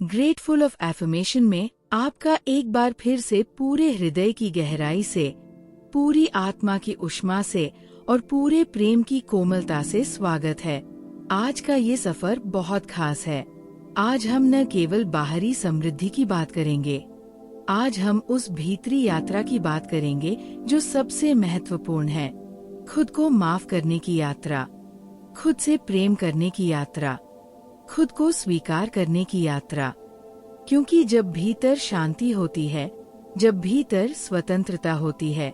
Grateful of affirmation में आपका एक बार फिर से पूरे हृदय की गहराई से, पूरी आत्मा की उष्मा से और पूरे प्रेम की कोमलता से स्वागत है। आज का ये सफर बहुत खास है। आज हम न केवल बाहरी समृद्धि की बात करेंगे, आज हम उस भीतरी यात्रा की बात करेंगे जो सबसे महत्वपूर्ण है। खुद को माफ करने की यात्रा, खुद से प्रेम करने की यात्रा, खुद को स्वीकार करने की यात्रा। क्योंकि जब भीतर शांति होती है, जब भीतर स्वतंत्रता होती है,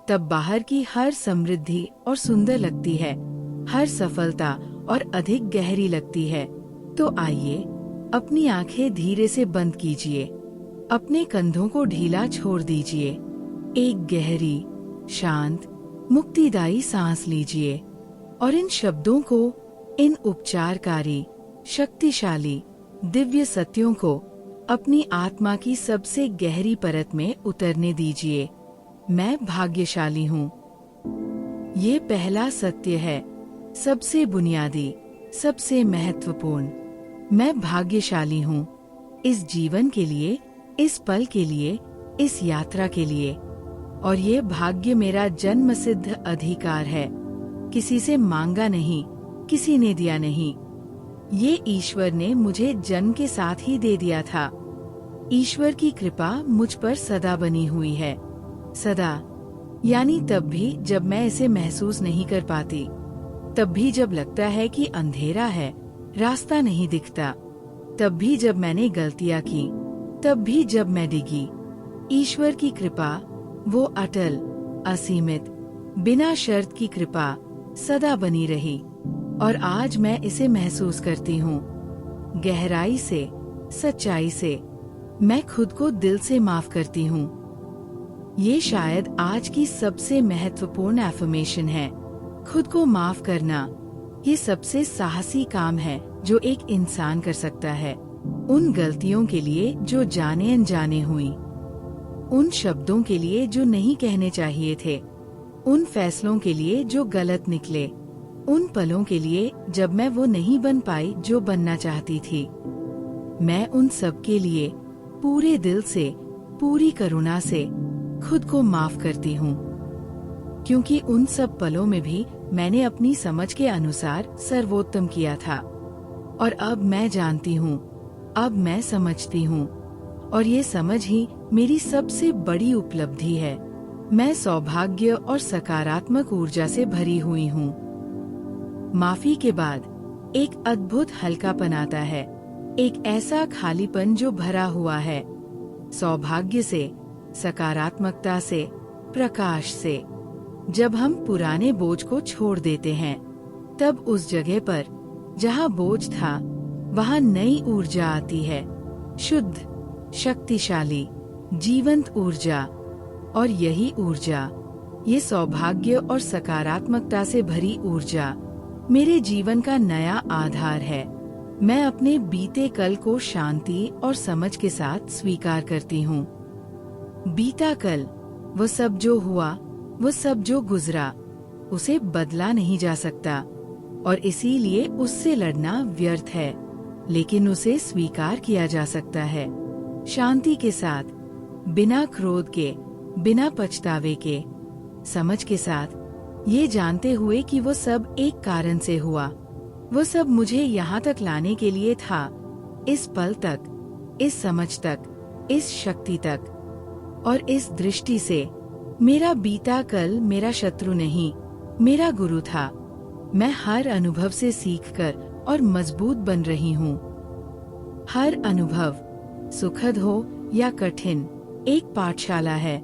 तब बाहर की हर समृद्धि और सुंदर लगती है, हर सफलता और अधिक गहरी लगती है। तो आइए अपनी आंखें धीरे से बंद कीजिए, अपने कंधों को ढीला छोड़ दीजिए, एक गहरी, शांत, मुक्तिदायी सांस लीजिए और इन शब्दों को, इन उपचारकारी, शक्तिशाली, दिव्य सत्यों को अपनी आत्मा की सबसे गहरी परत में उतरने दीजिए। मैं भाग्यशाली हूँ। ये पहला सत्य है, सबसे बुनियादी, सबसे महत्वपूर्ण। मैं भाग्यशाली हूँ इस जीवन के लिए, इस पल के लिए, इस यात्रा के लिए। और ये भाग्य मेरा जन्मसिद्ध अधिकार है, किसी से मांगा नहीं, किसी ने दिया नहीं। ये ईश्वर ने मुझे जन्म के साथ ही दे दिया था। ईश्वर की कृपा मुझ पर सदा बनी हुई है। सदा यानी तब भी जब मैं इसे महसूस नहीं कर पाती, तब भी जब लगता है कि अंधेरा है, रास्ता नहीं दिखता, तब भी जब मैंने गलतियां की, तब भी जब मैं डिगी। ईश्वर की कृपा, वो अटल, असीमित, बिना शर्त की कृपा सदा बनी रही। और आज मैं इसे महसूस करती हूँ, गहराई से, सच्चाई से। मैं खुद को दिल से माफ करती हूँ। ये शायद आज की सबसे महत्वपूर्ण एफर्मेशन है। खुद को माफ करना, ये सबसे साहसी काम है जो एक इंसान कर सकता है। उन गलतियों के लिए जो जाने अनजाने हुई, उन शब्दों के लिए जो नहीं कहने चाहिए थे, उन फैसलों के लिए जो गलत निकले, उन पलों के लिए जब मैं वो नहीं बन पाई जो बनना चाहती थी। मैं उन सब के लिए पूरे दिल से, पूरी करुणा से खुद को माफ करती हूँ। क्योंकि उन सब पलों में भी मैंने अपनी समझ के अनुसार सर्वोत्तम किया था। और अब मैं जानती हूँ, अब मैं समझती हूँ, और ये समझ ही मेरी सबसे बड़ी उपलब्धि है। मैं सौभाग्य और सकारात्मक ऊर्जा से भरी हुई हूँ। माफी के बाद एक अद्भुत हल्कापन आता है, एक ऐसा खालीपन जो भरा हुआ है सौभाग्य से, सकारात्मकता से, प्रकाश से। जब हम पुराने बोझ को छोड़ देते हैं, तब उस जगह पर जहाँ बोझ था, वहाँ नई ऊर्जा आती है, शुद्ध, शक्तिशाली, जीवंत ऊर्जा। और यही ऊर्जा, ये सौभाग्य और सकारात्मकता से भरी ऊर्जा मेरे जीवन का नया आधार है। मैं अपने बीते कल को शांति और समझ के साथ स्वीकार करती हूँ। बीता कल, वो सब जो हुआ, वो सब जो गुजरा, उसे बदला नहीं जा सकता और इसीलिए उससे लड़ना व्यर्थ है। लेकिन उसे स्वीकार किया जा सकता है, शांति के साथ, बिना क्रोध के, बिना पछतावे के, समझ के साथ, ये जानते हुए कि वो सब एक कारण से हुआ। वो सब मुझे यहाँ तक लाने के लिए था, इस पल तक, इस समझ तक, इस शक्ति तक। और इस दृष्टि से मेरा बीता कल मेरा शत्रु नहीं, मेरा गुरु था। मैं हर अनुभव से सीखकर और मजबूत बन रही हूँ। हर अनुभव, सुखद हो या कठिन, एक पाठशाला है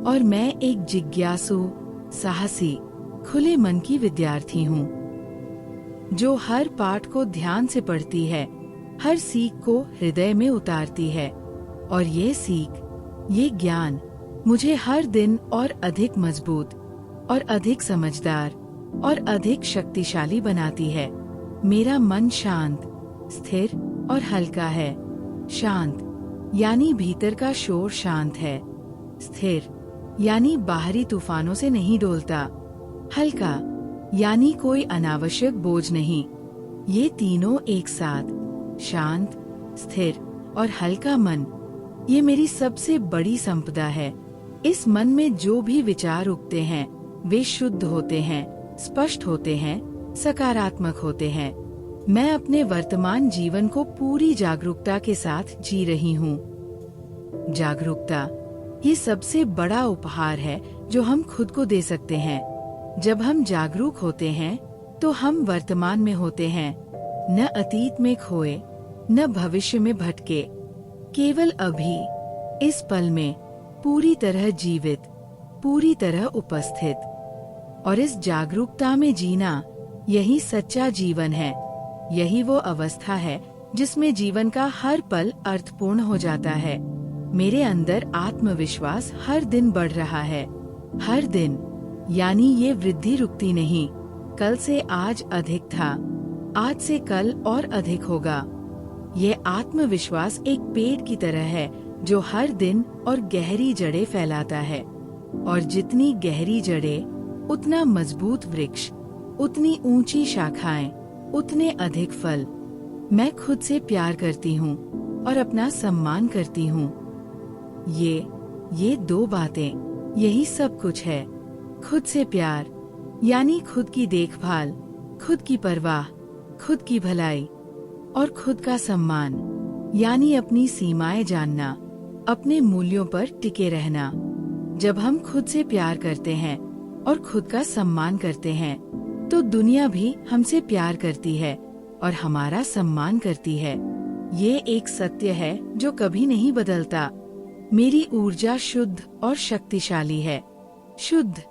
और मैं एक जिज्ञासु, साहसी, खुले मन की विद्यार्थी हूँ, जो हर पाठ को ध्यान से पढ़ती है, हर सीख को हृदय में उतारती है। और ये सीख, ये ज्ञान मुझे हर दिन और अधिक मजबूत और अधिक समझदार और अधिक शक्तिशाली बनाती है। मेरा मन शांत, स्थिर और हल्का है। शांत यानी भीतर का शोर शांत है, स्थिर यानी बाहरी तूफानों से नहीं डोलता, हल्का यानी कोई अनावश्यक बोझ नहीं। ये तीनों एक साथ, शांत, स्थिर और हल्का मन, ये मेरी सबसे बड़ी संपदा है। इस मन में जो भी विचार उगते हैं वे शुद्ध होते हैं, स्पष्ट होते हैं, सकारात्मक होते हैं। मैं अपने वर्तमान जीवन को पूरी जागरूकता के साथ जी रही हूँ। जागरूकता, ये सबसे बड़ा उपहार है जो हम खुद को दे सकते हैं। जब हम जागरूक होते हैं तो हम वर्तमान में होते हैं, न अतीत में खोए, न भविष्य में भटके, केवल अभी, इस पल में पूरी तरह जीवित, पूरी तरह उपस्थित। और इस जागरूकता में जीना, यही सच्चा जीवन है। यही वो अवस्था है जिसमें जीवन का हर पल अर्थपूर्ण हो जाता है। मेरे अंदर आत्मविश्वास हर दिन बढ़ रहा है। हर दिन, यानी ये वृद्धि रुकती नहीं। कल से आज अधिक था, आज से कल और अधिक होगा। ये आत्मविश्वास एक पेड़ की तरह है जो हर दिन और गहरी जड़ें फैलाता है। और जितनी गहरी जड़ें, उतना मजबूत वृक्ष, उतनी ऊंची शाखाएं, उतने अधिक फल। मैं खुद से प्यार करती हूँ और अपना सम्मान करती हूँ। ये दो बातें, यही सब कुछ है। खुद से प्यार, यानी खुद की देखभाल, खुद की परवाह, खुद की भलाई, और खुद का सम्मान, यानी अपनी सीमाएं जानना, अपने मूल्यों पर टिके रहना। जब हम खुद से प्यार करते हैं और खुद का सम्मान करते हैं, तो दुनिया भी हमसे प्यार करती है और हमारा सम्मान करती है। ये एक सत्य है जो कभी नहीं बदलता। मेरी ऊर्जा शुद्ध और शक्तिशाली है। शुद्ध,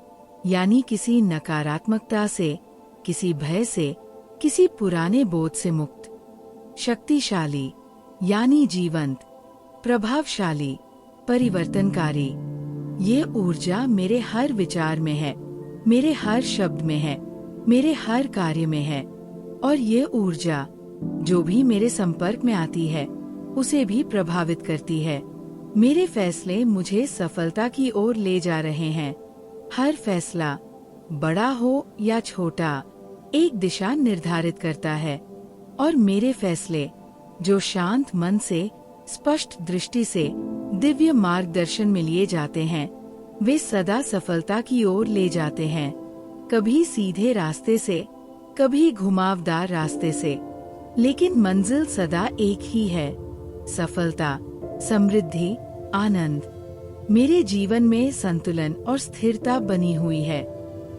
यानी किसी नकारात्मकता से, किसी भय से, किसी पुराने बोझ से मुक्त। शक्तिशाली, यानी जीवंत, प्रभावशाली, परिवर्तनकारी। ये ऊर्जा मेरे हर विचार में है, मेरे हर शब्द में है, मेरे हर कार्य में है। और ये ऊर्जा जो भी मेरे संपर्क में आती है, उसे भी प्रभावित करती है। मेरे फैसले मुझे सफलता की ओर ले जा रहे हैं। हर फैसला, बड़ा हो या छोटा, एक दिशा निर्धारित करता है। और मेरे फैसले, जो शांत मन से, स्पष्ट दृष्टि से, दिव्य मार्गदर्शन में लिए जाते हैं, वे सदा सफलता की ओर ले जाते हैं। कभी सीधे रास्ते से, कभी घुमावदार रास्ते से, लेकिन मंजिल सदा एक ही है, सफलता, समृद्धि, आनंद। मेरे जीवन में संतुलन और स्थिरता बनी हुई है।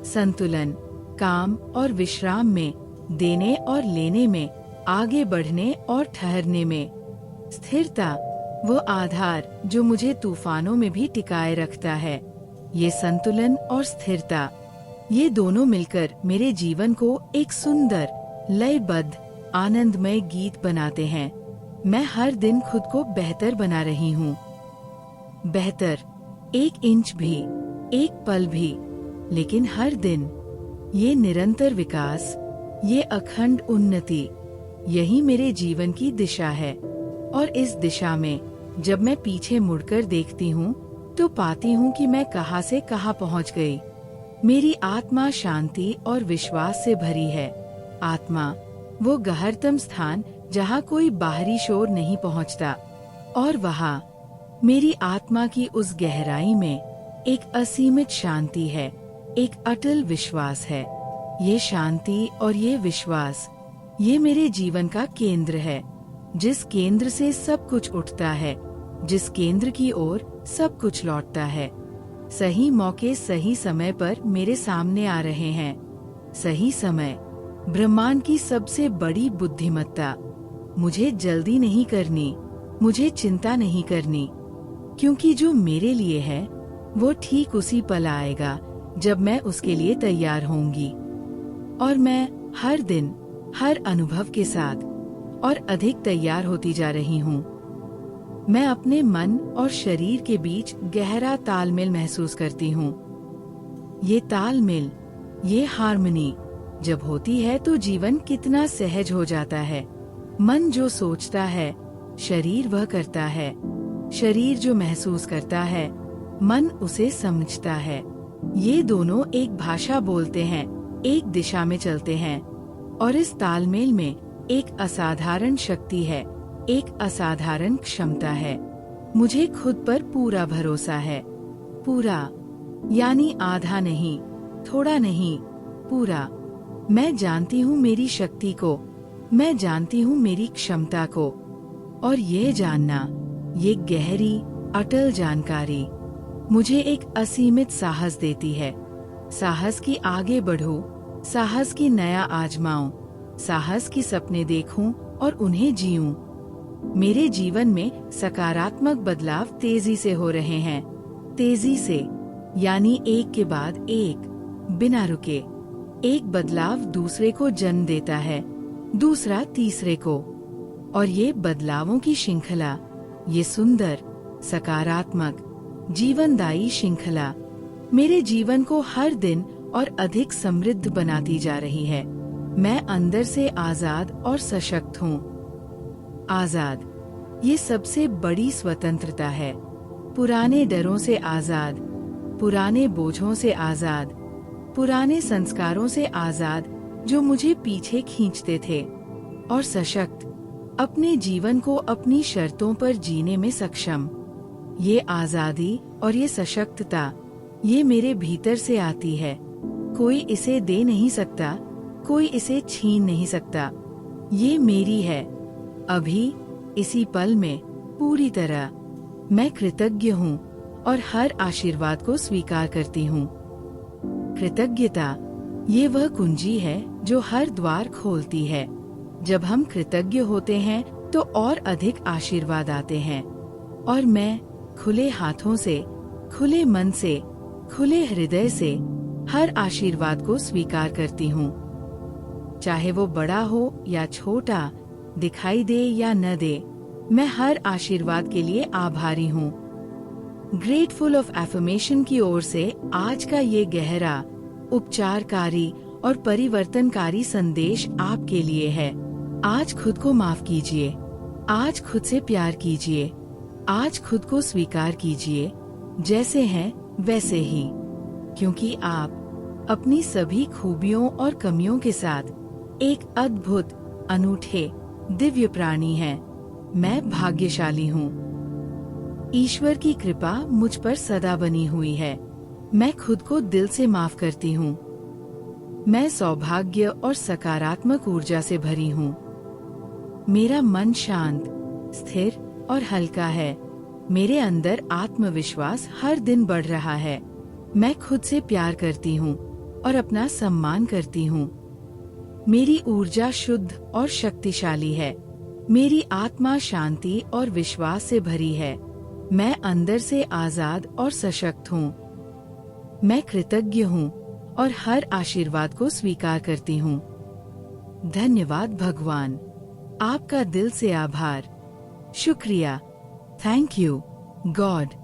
संतुलन, काम और विश्राम में, देने और लेने में, आगे बढ़ने और ठहरने में। स्थिरता, वो आधार जो मुझे तूफानों में भी टिकाए रखता है। ये संतुलन और स्थिरता, ये दोनों मिलकर मेरे जीवन को एक सुंदर, लयबद्ध, आनंदमय गीत बनाते हैं। मैं हर दिन खुद को बेहतर बना रही हूँ। बेहतर, 1 इंच भी, 1 पल भी, लेकिन हर दिन। ये निरंतर विकास, ये अखंड उन्नति, यही मेरे जीवन की दिशा है। और इस दिशा में जब मैं पीछे मुड़कर देखती हूँ, तो पाती हूँ कि मैं कहाँ से कहाँ पहुँच गई। मेरी आत्मा शांति और विश्वास से भरी है। आत्मा, वो गहरतम स्थान जहाँ कोई बाहरी शोर नहीं पहुँचता। और वहाँ मेरी आत्मा की उस गहराई में एक असीमित शांति है, एक अटल विश्वास है। ये शांति और ये विश्वास, ये मेरे जीवन का केंद्र है। जिस केंद्र से सब कुछ उठता है, जिस केंद्र की ओर सब कुछ लौटता है। सही मौके सही समय पर मेरे सामने आ रहे हैं। सही समय, ब्रह्मांड की सबसे बड़ी बुद्धिमत्ता। मुझे जल्दी नहीं करनी, मुझे चिंता नहीं करनी, क्योंकि जो मेरे लिए है वो ठीक उसी पल आएगा जब मैं उसके लिए तैयार होंगी। और मैं हर दिन, हर अनुभव के साथ और अधिक तैयार होती जा रही हूँ। मैं अपने मन और शरीर के बीच गहरा तालमेल महसूस करती हूँ। ये तालमेल, ये हार्मनी जब होती है तो जीवन कितना सहज हो जाता है। मन जो सोचता है, शरीर वह करता है। शरीर जो महसूस करता है, मन उसे समझता है। ये दोनों एक भाषा बोलते हैं, एक दिशा में चलते हैं। और इस तालमेल में एक असाधारण शक्ति है, एक असाधारण क्षमता है। मुझे खुद पर पूरा भरोसा है। पूरा यानी आधा नहीं, थोड़ा नहीं, पूरा। मैं जानती हूँ मेरी शक्ति को, मैं जानती हूँ मेरी क्षमता को, और ये जानना, ये गहरी अटल जानकारी मुझे एक असीमित साहस देती है। साहस की आगे बढ़ूं, साहस की नया आजमाऊं, साहस की सपने देखूं और उन्हें जीऊं। मेरे जीवन में सकारात्मक बदलाव तेजी से हो रहे हैं। तेजी से यानी एक के बाद एक, बिना रुके। एक बदलाव दूसरे को जन्म देता है, दूसरा तीसरे को, और ये बदलावों की श्रृंखला, ये सुंदर, सकारात्मक, जीवनदायी श्रृंखला मेरे जीवन को हर दिन और अधिक समृद्ध बनाती जा रही है। मैं अंदर से आजाद और सशक्त हूँ। आजाद, ये सबसे बड़ी स्वतंत्रता है। पुराने डरों से आजाद, पुराने बोझों से आजाद, पुराने संस्कारों से आजाद जो मुझे पीछे खींचते थे, और सशक्त, अपने जीवन को अपनी शर्तों पर जीने में सक्षम। ये आजादी और ये सशक्तता, ये मेरे भीतर से आती है। कोई इसे दे नहीं सकता, कोई इसे छीन नहीं सकता। ये मेरी है, अभी, इसी पल में, पूरी तरह। मैं कृतज्ञ हूँ और हर आशीर्वाद को स्वीकार करती हूँ। कृतज्ञता, ये वह कुंजी है जो हर द्वार खोलती है। जब हम कृतज्ञ होते हैं तो और अधिक आशीर्वाद आते हैं, और मैं खुले हाथों से, खुले मन से, खुले हृदय से हर आशीर्वाद को स्वीकार करती हूँ। चाहे वो बड़ा हो या छोटा, दिखाई दे या न दे, मैं हर आशीर्वाद के लिए आभारी हूँ। ग्रेटफुल ऑफ एफर्मेशन की ओर से आज का ये गहरा, उपचारकारी और परिवर्तनकारी संदेश आपके लिए है। आज खुद को माफ कीजिए, आज खुद से प्यार कीजिए, आज खुद को स्वीकार कीजिए, जैसे हैं वैसे ही, क्योंकि आप अपनी सभी खूबियों और कमियों के साथ एक अद्भुत, अनूठे, दिव्य प्राणी हैं। मैं भाग्यशाली हूँ। ईश्वर की कृपा मुझ पर सदा बनी हुई है। मैं खुद को दिल से माफ करती हूँ। मैं सौभाग्य और सकारात्मक ऊर्जा से भरी हूँ। मेरा मन शांत, स्थिर और हल्का है। मेरे अंदर आत्मविश्वास हर दिन बढ़ रहा है। मैं खुद से प्यार करती हूँ और अपना सम्मान करती हूँ। मेरी ऊर्जा शुद्ध और शक्तिशाली है। मेरी आत्मा शांति और विश्वास से भरी है। मैं अंदर से आजाद और सशक्त हूँ। मैं कृतज्ञ हूँ और हर आशीर्वाद को स्वीकार करती हूँ। धन्यवाद भगवान, आपका दिल से आभार, शुक्रिया, थैंक यू गॉड।